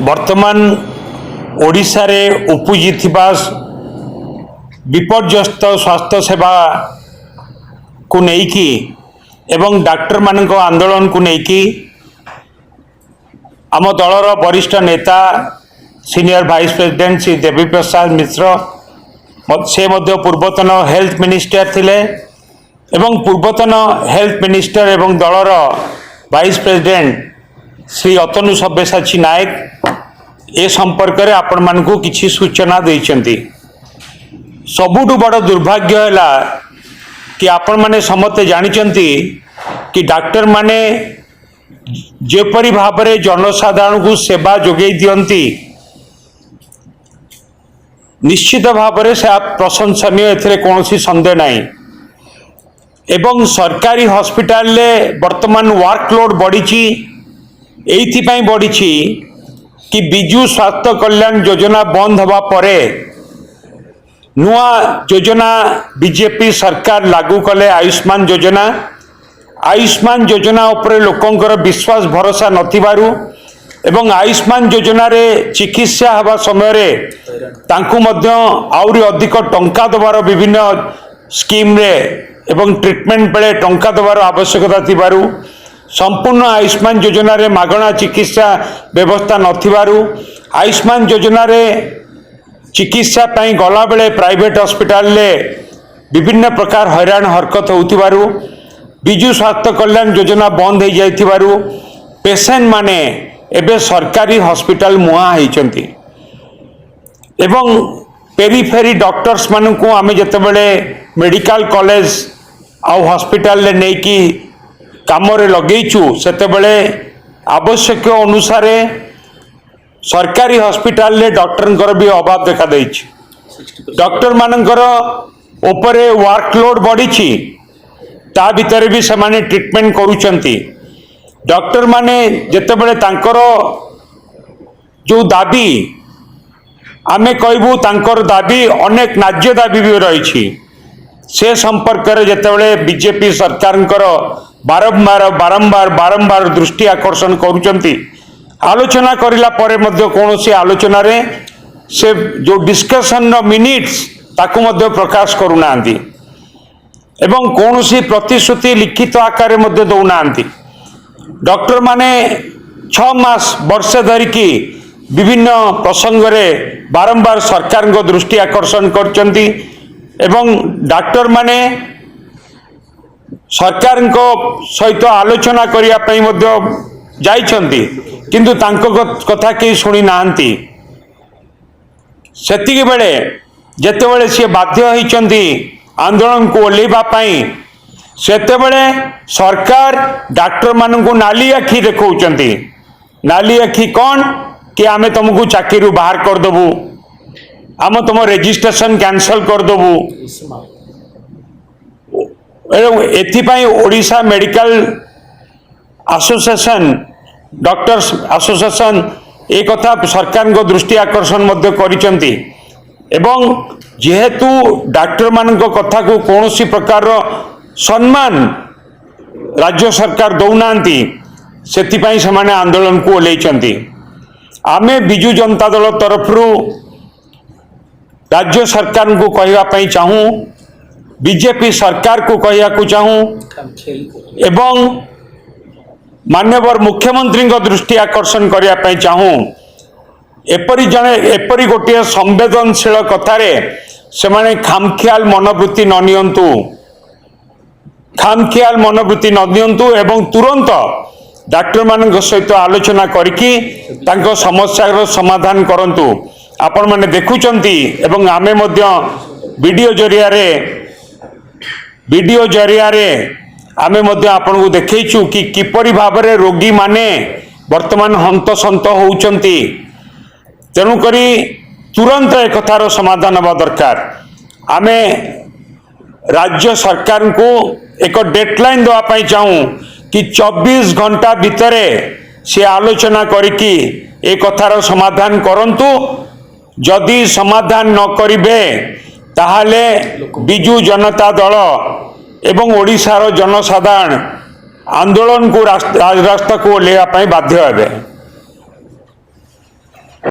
वर्तमान ओडिशा रे उपजिथिबा विपर्यस्त स्वास्थ्य सेवा को नेकी एवं डॉक्टर मानक आंदोलन को नेकी आम दलर वरिष्ठ नेता senior vice president Shri Devi Prasad Mishra से मध्य पूर्वतन हेल्थ मिनिस्टर थिले एवं पूर्वतन हेल्थ मिनिस्टर एवं दलर वाइस प्रेसिडेंट श्री अतनु सब्यसाची नायक ए संपर्क में आपण मानकु किछि सूचना देइचंती। सबुठु बड़ दुर्भाग्य है कि आपण माने समस्ते जानिचंती कि डॉक्टर माने जेपरी भाव में जनसाधारण को सेवा जोगई दियंती निश्चित भाव में से प्रशंसनीय एथिरे कौनसी संदेह नहीं। एवं सरकारी हॉस्पिटल ले वर्तमान वर्कलोड बढ़ी एइथिपाई बढ़ी कि बिजु स्वास्थ्य कल्याण योजना बंद हवा परे नुआ योजना बीजेपी सरकार लागू कले आयुष्मान योजना उपरे लोकंकर विश्वास भरोसा नथिबारु एवं आयुष्मान योजना रे चिकित्सा हवा समय रे तांकु मध्य आउरी अधिक टंका दबार विभिन्न स्कीम रे एवं ट्रीटमेंट बेले टंका दबार आवश्यकता थिबारु संपूर्ण आयुष्मान योजना रे मागणा चिकित्सा व्यवस्था नथिबारु आयुष्मान योजना रे चिकित्सा पाई गला बेले प्राइवेट हॉस्पिटल ले विभिन्न प्रकार हैरान हरकत होतिबारु बिजु स्वास्थ्य कल्याण योजना बंद हो जाइथिबारु पेशेंट माने एबे सरकारी हॉस्पिटल मुहा होइचंती एवं पेरीफेरी डॉक्टर्स मानू को आमे जतेबेले मेडिकल कॉलेज आ हॉस्पिटल ले नै कि काम रे लगेइछु सेतेबेले आवश्यक अनुसार सरकारी हॉस्पिटल ले डॉक्टर भी अभाव देखा देइछि। डॉक्टर मानकर ऊपरे वर्कलोड बढ़ी ता भीतर भी से ट्रीटमेंट करूचंती। डॉक्टर माने जेतेबेले तांकर जो दाबी आमे कहबू तांकर दाबी अनेक न्याज्य दाबी भी रही से संपर्क में जेतेबेले बीजेपी सरकार बारंबार बारंबार बारंबार दृष्टि आकर्षण करूचंती आलोचना करिला परे मध्य कौनसी आलोचना रे से जो डिस्कशन मिनिट्स ताकू मध्य प्रकाश करूनांती एवं कौनसी प्रतिश्रुति लिखित आकार मध्य दौनांती। डॉक्टर माने 6 मास वर्षे धरिकी विभिन्न प्रसंग रे बारंबार सरकार को दृष्टि आकर्षण करचंती एवं डॉक्टर माने सरकार को सहित आलोचना करिया पई मध्य जाइछंती किंतु तांको कथा के सुनी नांती। सेतिके बेले जेतेबेले से बाध्य होइछंती आंदोलन को ओलेबा पई सेतेबेले सरकार डॉक्टर मानू नाली आखि देखौचंती। नाली आखि कौन कि आमे तुमको चाकरी बाहर कर देबू आम तुम रजिस्ट्रेशन कैंसल कर देबू एथिपाई Odisha medical association doctors association एक कथा सरकार को दृष्टि आकर्षण मध्य करिसंती एवं जेहेतु डॉक्टर मान कथा को कौनसी प्रकार सम्मान राज्य सरकार दौनांती सेतिपाई समाने आंदोलन को ओलेइचंती। आमे बिजु जनता दल तरफरु राज्य सरकार को कहवा पई चाहूँ बीजेपी सरकार को कहया को चाहूँ एवं माननीय मुख्यमंत्री को दृष्टि आकर्षण करने पई चाहूँ एपरी गोटे संवेदनशील कथारे से खामखियाल मनोवृत्ति न नियंतु खामखियाल मनोवृत्ति न नियंतु एवं तुरंत डॉक्टर मान सहित आलोचना करके समस्या समाधान करंतु। आपण माने देखुचंती एवं आमे मध्य वीडियो जरिया रे आमे मध्य आपन को देखैछु कि किपरि भाव रे रोगी माने वर्तमान हंतसंत होउचंती। तेणु करी तुरंत एक कथार समाधान हवा दरकार। आमे राज्य सरकार को एक डेडलाइन दवा पाई चाहूँ कि 24 घंटा भितरे से आलोचना करिकी एक कथार समाधान करंतु। जदि समाधान न करिबे ताहाले बिजु जनता दल एवं ओडिशार जनसाधारण आंदोलन को रास्ता को ओह्लैवा बाध्य हेबे।